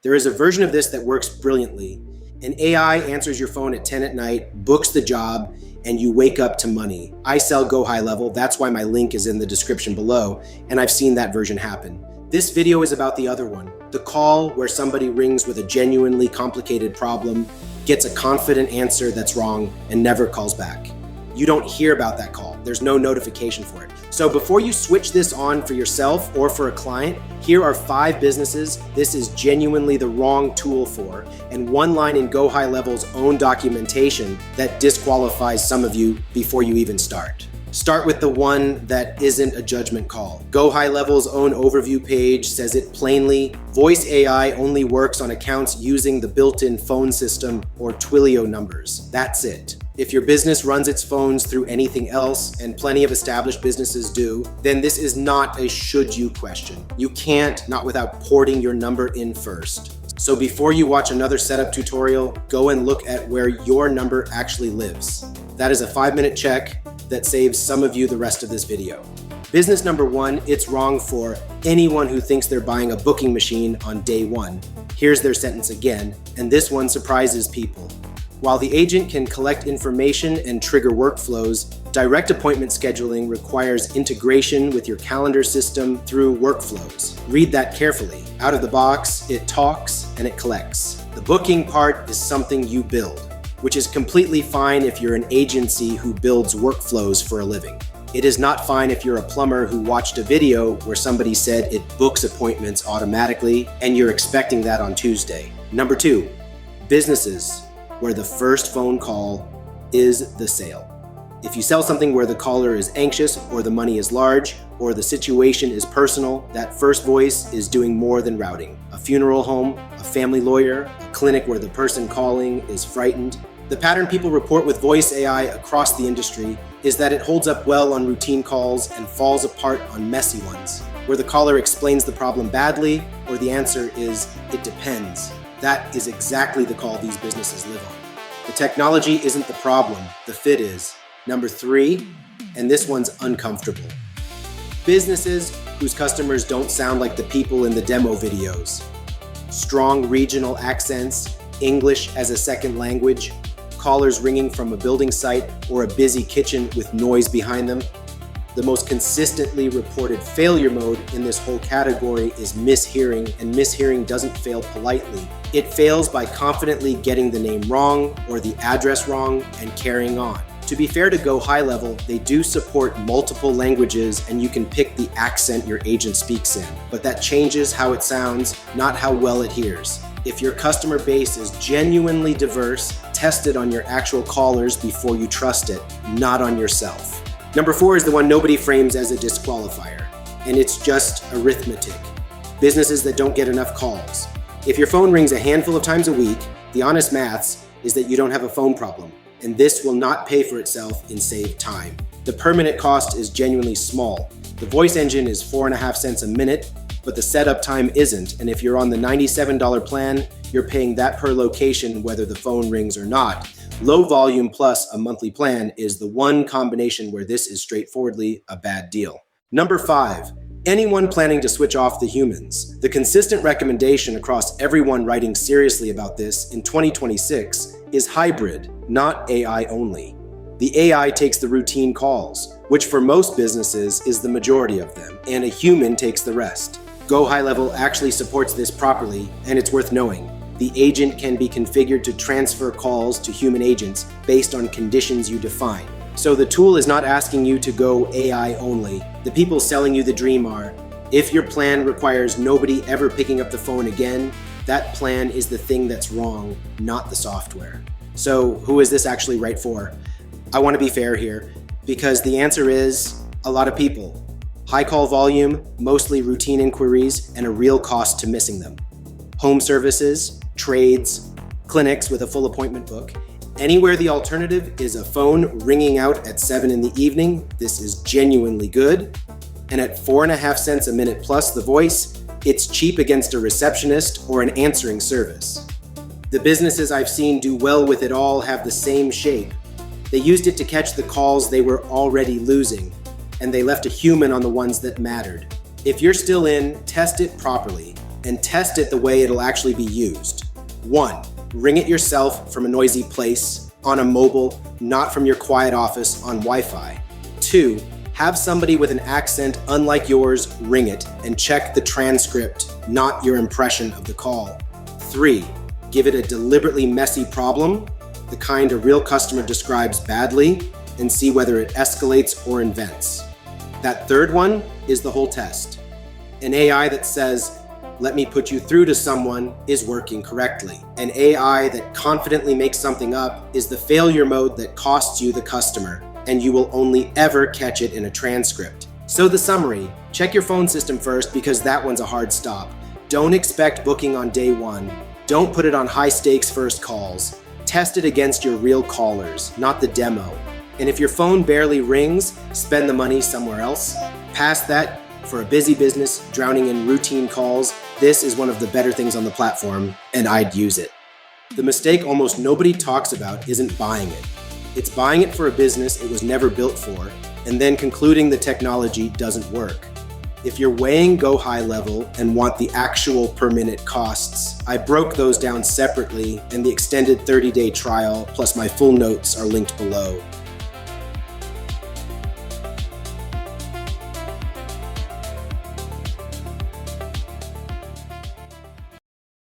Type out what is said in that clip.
There is a version of this that works brilliantly. An AI answers your phone at 10 at night, books the job, and you wake up to money. I sell GoHighLevel, that's why my link is in the description below, and I've seen that version happen. This video is about the other one, the call where somebody rings with a genuinely complicated problem, gets a confident answer that's wrong, and never calls back. You don't hear about that call. There's no notification for it. So before you switch this on for yourself or for a client, here are 5 businesses this is genuinely the wrong tool for, and one line in GoHighLevel's own documentation that disqualifies some of you before you even start. Start with the one that isn't a judgment call. GoHighLevel's own overview page says it plainly. Voice AI only works on accounts using the built-in phone system or Twilio numbers. That's it. If your business runs its phones through anything else, and plenty of established businesses do, then this is not a should you question. You can't, not without porting your number in first. So before you watch another setup tutorial, go and look at where your number actually lives. That is a 5-minute check that saves some of you the rest of this video. Business number 1, it's wrong for anyone who thinks they're buying a booking machine on day 1. Here's their sentence again, and this one surprises people. While the agent can collect information and trigger workflows, direct appointment scheduling requires integration with your calendar system through workflows. Read that carefully. Out of the box, it talks and it collects. The booking part is something you build, which is completely fine if you're an agency who builds workflows for a living. It is not fine if you're a plumber who watched a video where somebody said it books appointments automatically and you're expecting that on Tuesday. Number 2, businesses where the first phone call is the sale. If you sell something where the caller is anxious or the money is large or the situation is personal, that first voice is doing more than routing. A funeral home, a family lawyer, a clinic where the person calling is frightened. The pattern people report with voice AI across the industry is that it holds up well on routine calls and falls apart on messy ones, where the caller explains the problem badly or the answer is, it depends. That is exactly the call these businesses live on. The technology isn't the problem, the fit is. Number 3, and this one's uncomfortable. Businesses whose customers don't sound like the people in the demo videos. Strong regional accents, English as a second language, callers ringing from a building site or a busy kitchen with noise behind them. The most consistently reported failure mode in this whole category is mishearing, and mishearing doesn't fail politely. It fails by confidently getting the name wrong or the address wrong and carrying on. To be fair to GoHighLevel, they do support multiple languages and you can pick the accent your agent speaks in, but that changes how it sounds, not how well it hears. If your customer base is genuinely diverse, test it on your actual callers before you trust it, not on yourself. Number 4 is the one nobody frames as a disqualifier, and it's just arithmetic. Businesses that don't get enough calls. If your phone rings a handful of times a week, the honest maths is that you don't have a phone problem, and this will not pay for itself in saved time. The permanent cost is genuinely small. The voice engine is 4.5 cents a minute, but the setup time isn't, and if you're on the $97 plan, you're paying that per location whether the phone rings or not. Low volume plus a monthly plan is the one combination where this is straightforwardly a bad deal. Number 5, anyone planning to switch off the humans. The consistent recommendation across everyone writing seriously about this in 2026 is hybrid, not AI only. The AI takes the routine calls, which for most businesses is the majority of them, and a human takes the rest. GoHighLevel actually supports this properly, and it's worth knowing. The agent can be configured to transfer calls to human agents based on conditions you define. So the tool is not asking you to go AI only. The people selling you the dream are, if your plan requires nobody ever picking up the phone again, that plan is the thing that's wrong, not the software. So who is this actually right for? I want to be fair here, because the answer is a lot of people. High call volume, mostly routine inquiries, and a real cost to missing them. Home services, trades, clinics with a full appointment book. Anywhere the alternative is a phone ringing out at 7 in the evening, this is genuinely good. And at 4.5 cents a minute plus the voice, it's cheap against a receptionist or an answering service. The businesses I've seen do well with it all have the same shape. They used it to catch the calls they were already losing, and they left a human on the ones that mattered. If you're still in, test it properly. and test it the way it'll actually be used. 1. Ring it yourself from a noisy place, on a mobile, not from your quiet office on Wi-Fi. 2. Have somebody with an accent unlike yours ring it and check the transcript, not your impression of the call. 3. Give it a deliberately messy problem, the kind a real customer describes badly, and see whether it escalates or invents. That third one is the whole test. An AI that says, "Let me put you through to someone," is working correctly. An AI that confidently makes something up is the failure mode that costs you the customer, and you will only ever catch it in a transcript. So the summary: check your phone system first because that one's a hard stop. Don't expect booking on day one. Don't put it on high-stakes first calls. Test it against your real callers, not the demo. And if your phone barely rings, spend the money somewhere else. Past that, for a busy business drowning in routine calls, this is one of the better things on the platform, and I'd use it. The mistake almost nobody talks about isn't buying it. It's buying it for a business it was never built for, and then concluding the technology doesn't work. If you're weighing GoHighLevel and want the actual per minute costs, I broke those down separately, and the extended 30-day trial plus my full notes are linked below.